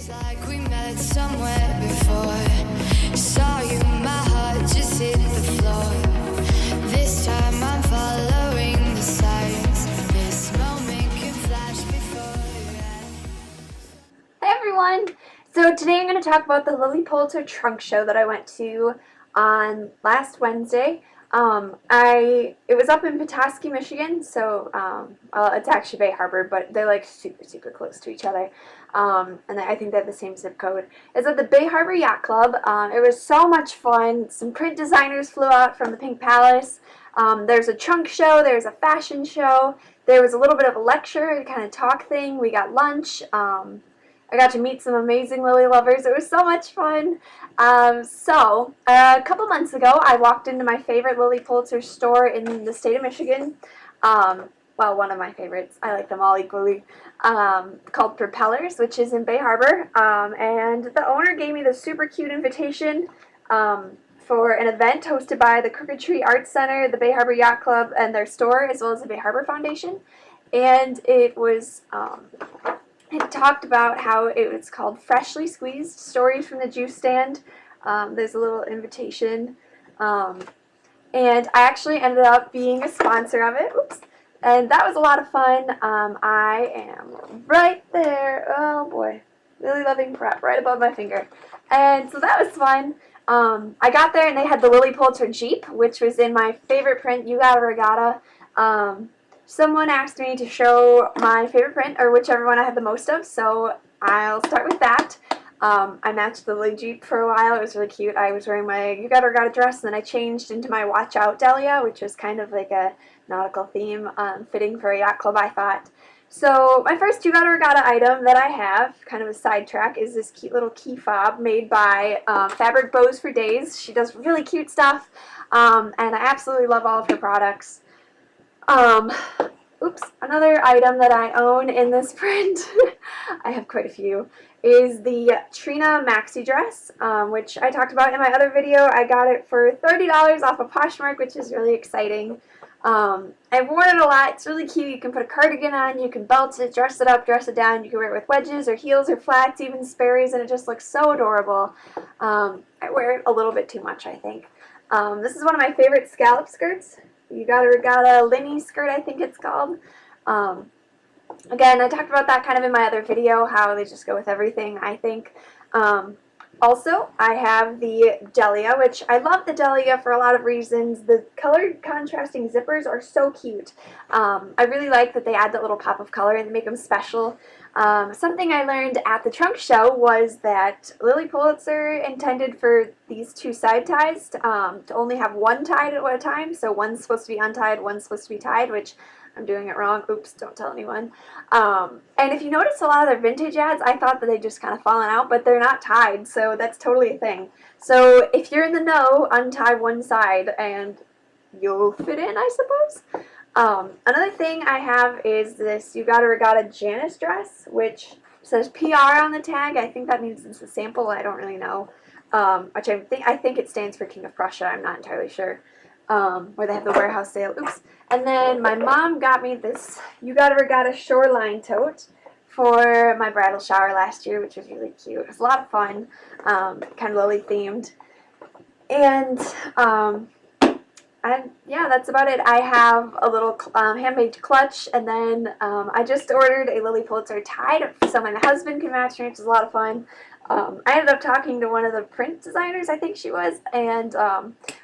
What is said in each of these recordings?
Feels like we met somewhere before. Saw you, my heart just hit the floor. This time I'm following the signs. This moment can flash before your eyes. Hi everyone! So today I'm going to talk about the Lilly Pulitzer Trunk Show that I went to on last Wednesday. It was up in Petoskey, Michigan, so it's actually Bay Harbor, but they're like super close to each other, and I think they have the same zip code. It's at the Bay Harbor Yacht Club. It was so much fun. Some print designers flew out from the Pink Palace. There's a trunk show, there's a fashion show, there was a little bit of a lecture, kind of talk thing, we got lunch. I got to meet some amazing Lilly lovers. It was so much fun. A couple months ago, I walked into my favorite Lilly Pulitzer store in the state of Michigan. Well, one of my favorites. I like them all equally. Called Propellers, which is in Bay Harbor. And the owner gave me this super cute invitation for an event hosted by the Crooked Tree Arts Center, the Bay Harbor Yacht Club, and their store, as well as the Bay Harbor Foundation. And it was... It talked about how it was called Freshly Squeezed Stories from the Juice Stand. There's a little invitation. And I actually ended up being a sponsor of it. Oops. And that was a lot of fun. I am right there. Oh boy. Lilly Loving Prep right above my finger. And so that was fun. I got there and they had the Lilly Pulitzer Jeep, which was in my favorite print, You Got a Regatta. Someone asked me to show my favorite print, or whichever one I had the most of, so I'll start with that. I matched the Lilly Jeep for a while. It was really cute. I was wearing my You Got a Regatta dress, and then I changed into my Watch Out Dahlia, which was kind of like a nautical theme, fitting for a yacht club, I thought. So my first You Got a Regatta item that I have, kind of a sidetrack, is this cute little key fob made by Fabric Bows for Days. She does really cute stuff, and I absolutely love all of her products. Another item that I own in this print, I have quite a few, is the Trina maxi dress, which I talked about in my other video. I got it for $30 off of Poshmark, which is really exciting. I've worn it a lot. It's really cute. You can put a cardigan on, you can belt it, dress it up, dress it down. You can wear it with wedges or heels or flats, even Sperry's, and it just looks so adorable. I wear it a little bit too much, I think. This is one of my favorite scallop skirts. You Got a Regatta Linny skirt, I think it's called. Again, I talked about that kind of in my other video, how they just go with everything, I think. Also, I have the Dahlia, which I love the Dahlia for a lot of reasons. The colored contrasting zippers are so cute. I really like that they add that little pop of color and they make them special. Something I learned at the trunk show was that Lilly Pulitzer intended for these two side ties to only have one tied at a time. So one's supposed to be untied, one's supposed to be tied, which I'm doing it wrong. Oops, don't tell anyone. And if you notice a lot of their vintage ads, I thought that they just kind of fallen out, but they're not tied, so that's totally a thing. So if you're in the know, untie one side and you'll fit in, I suppose. Another thing I have is this You Got a Regatta Janice dress, which says PR on the tag. I think that means it's a sample. I don't really know. Which I think it stands for King of Prussia. I'm not entirely sure. Where they have the warehouse sale. Oops. And then my mom got me this You Got a Regatta Shoreline tote for my bridal shower last year, which was really cute. It was a lot of fun. Kind of Lilly themed. And yeah, that's about it. I have a little handmade clutch, and then I just ordered a Lilly Pulitzer tie so my husband can match me, which is a lot of fun. I ended up talking to one of the print designers, I think she was, and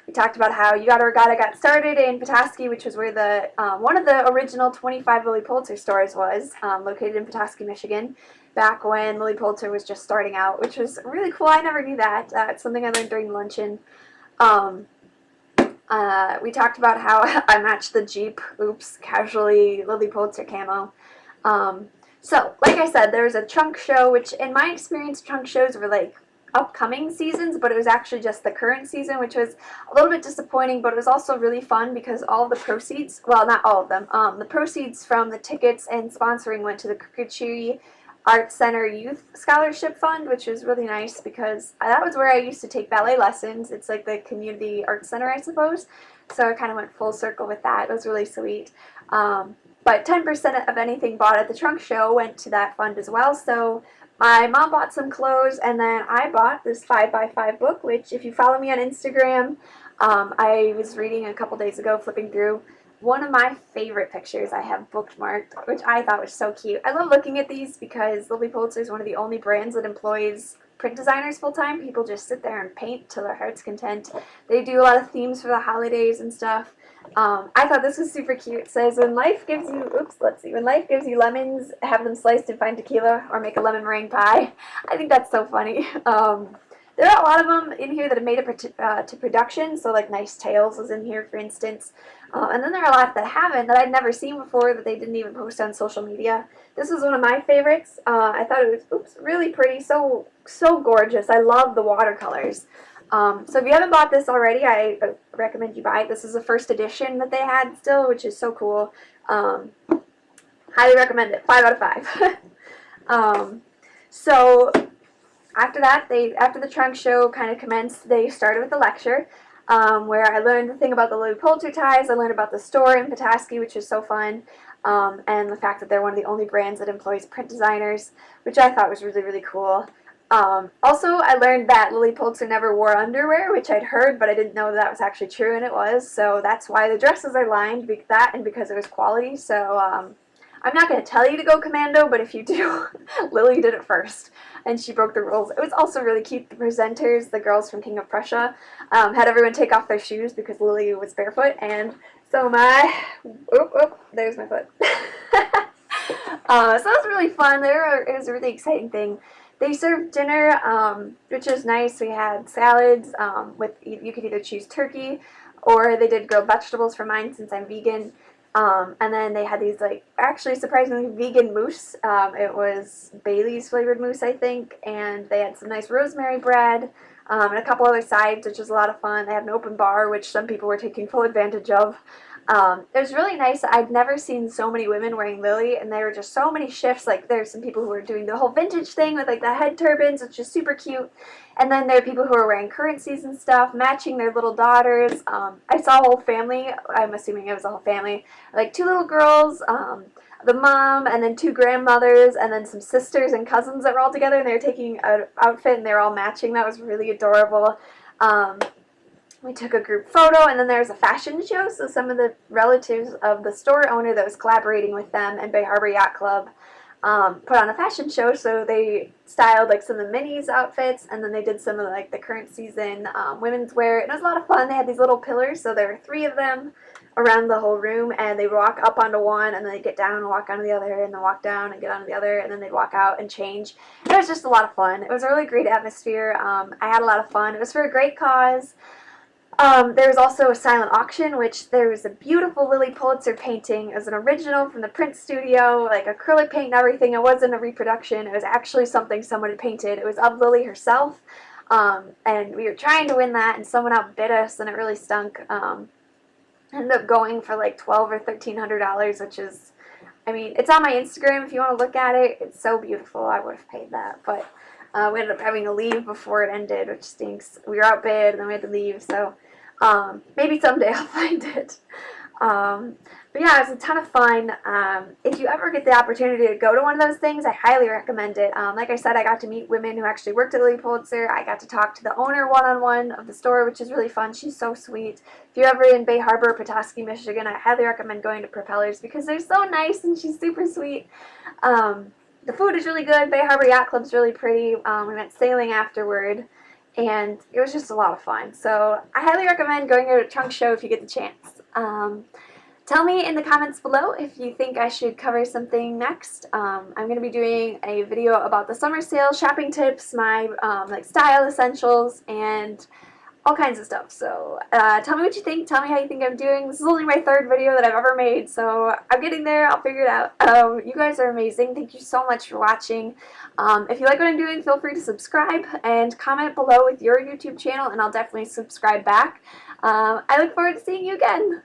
we talked about how You Got a Regatta got started in Petoskey, which was where the one of the original 25 Lilly Pulitzer stores was, located in Petoskey, Michigan, back when Lilly Pulitzer was just starting out, which was really cool. I never knew that. It's something I learned during luncheon. We talked about how I matched the Jeep, oops, casually Lilly Pulitzer camo. So, like I said, there was a trunk show, which in my experience, trunk shows were like upcoming seasons, but it was actually just the current season, which was a little bit disappointing, but it was also really fun because all of the proceeds, well, not all of them, the proceeds from the tickets and sponsoring went to the Crooked Tree Arts Center Youth Scholarship Fund, which was really nice because that was where I used to take ballet lessons. It's like the community arts center, I suppose. So I kind of went full circle with that. It was really sweet. But 10% of anything bought at the trunk show went to that fund as well. So My mom bought some clothes, and then I bought this 5x5 book, which if you follow me on Instagram, I was reading a couple days ago, flipping through. One of my favorite pictures I have bookmarked, which I thought was so cute. I love looking at these because Lilly Pulitzer is one of the only brands that employs print designers full-time. People just sit there and paint to their heart's content. They do a lot of themes for the holidays and stuff. I thought this was super cute. It says, when life gives you, when life gives you lemons, have them sliced and find tequila, or make a lemon meringue pie. I think that's so funny. There are a lot of them in here that have made it to production, so like Nice Tales is in here, for instance. And then there are a lot that haven't, that I'd never seen before, that they didn't even post on social media. This was one of my favorites. I thought it was, really pretty, so gorgeous. I love the watercolors. So if you haven't bought this already, I recommend you buy it. This is the first edition that they had still, which is so cool. Highly recommend it. 5 out of 5. So after that, after the trunk show kind of commenced, they started with a lecture where I learned the thing about the Lilly Pulitzer ties. I learned about the store in Petoskey, which is so fun, and the fact that they're one of the only brands that employs print designers, which I thought was really, really cool. Also, I learned that Lilly Pulitzer never wore underwear, which I'd heard, but I didn't know that was actually true, and it was. So that's why the dresses are lined, and because it was quality. So I'm not going to tell you to go commando, but if you do, Lilly did it first, and she broke the rules. It was also really cute. The presenters, the girls from King of Prussia, had everyone take off their shoes because Lilly was barefoot, and so there's my foot. So it was really fun. It was a really exciting thing. They served dinner, which was nice. We had salads you could either choose turkey, or they did grilled vegetables for mine since I'm vegan. And then they had these, like, actually surprisingly vegan mousse. It was Bailey's flavored mousse, I think, and they had some nice rosemary bread, and a couple other sides, which was a lot of fun. They had an open bar, which some people were taking full advantage of. It was really nice. I'd never seen so many women wearing Lilly, and there were just so many shifts. Like, there's some people who were doing the whole vintage thing with, like, the head turbans, which is super cute. And then there are people who are wearing current season stuff, matching their little daughters. I saw a whole family. I'm assuming it was a whole family. Like, 2 little girls, the mom, and then 2 grandmothers, and then some sisters and cousins that were all together, and they were taking an outfit, and they were all matching. That was really adorable. We took a group photo, and then there was a fashion show, so some of the relatives of the store owner that was collaborating with them and Bay Harbor Yacht Club put on a fashion show, so they styled like some of the minis outfits, and then they did some of like the current season women's wear. It was a lot of fun. They had these little pillars, so there were 3 of them around the whole room, and they walk up onto one, and then they get down and walk onto the other, and then walk down and get onto the other, and then they'd walk out and change. It was just a lot of fun. It was a really great atmosphere. I had a lot of fun. It was for a great cause. There was also a silent auction, which there was a beautiful Lilly Pulitzer painting. It was an original from the print studio, like acrylic paint and everything. It wasn't a reproduction. It was actually something someone had painted. It was of Lilly herself, and we were trying to win that, and someone outbid us, and it really stunk. Ended up going for like $1,200 or $1,300, which is, I mean, it's on my Instagram if you want to look at it. It's so beautiful. I would have paid that, but we ended up having to leave before it ended, which stinks. We were outbid, and then we had to leave, so maybe someday I'll find it. But yeah, it was a ton of fun. If you ever get the opportunity to go to one of those things, I highly recommend it. Like I said, I got to meet women who actually worked at Lilly Pulitzer. I got to talk to the owner one-on-one of the store, which is really fun. She's so sweet. If you're ever in Bay Harbor, Petoskey, Michigan, I highly recommend going to Propellers because they're so nice and she's super sweet. The food is really good. Bay Harbor Yacht Club's really pretty. We went sailing afterward, and it was just a lot of fun. So I highly recommend going to a trunk show if you get the chance. Tell me in the comments below if you think I should cover something next. I'm going to be doing a video about the summer sale, shopping tips, my like style essentials, and all kinds of stuff. So tell me what you think. Tell me how you think I'm doing. This is only my 3rd video that I've ever made, so I'm getting there. I'll figure it out. You guys are amazing. Thank you so much for watching. If you like what I'm doing, feel free to subscribe and comment below with your YouTube channel, and I'll definitely subscribe back. I look forward to seeing you again.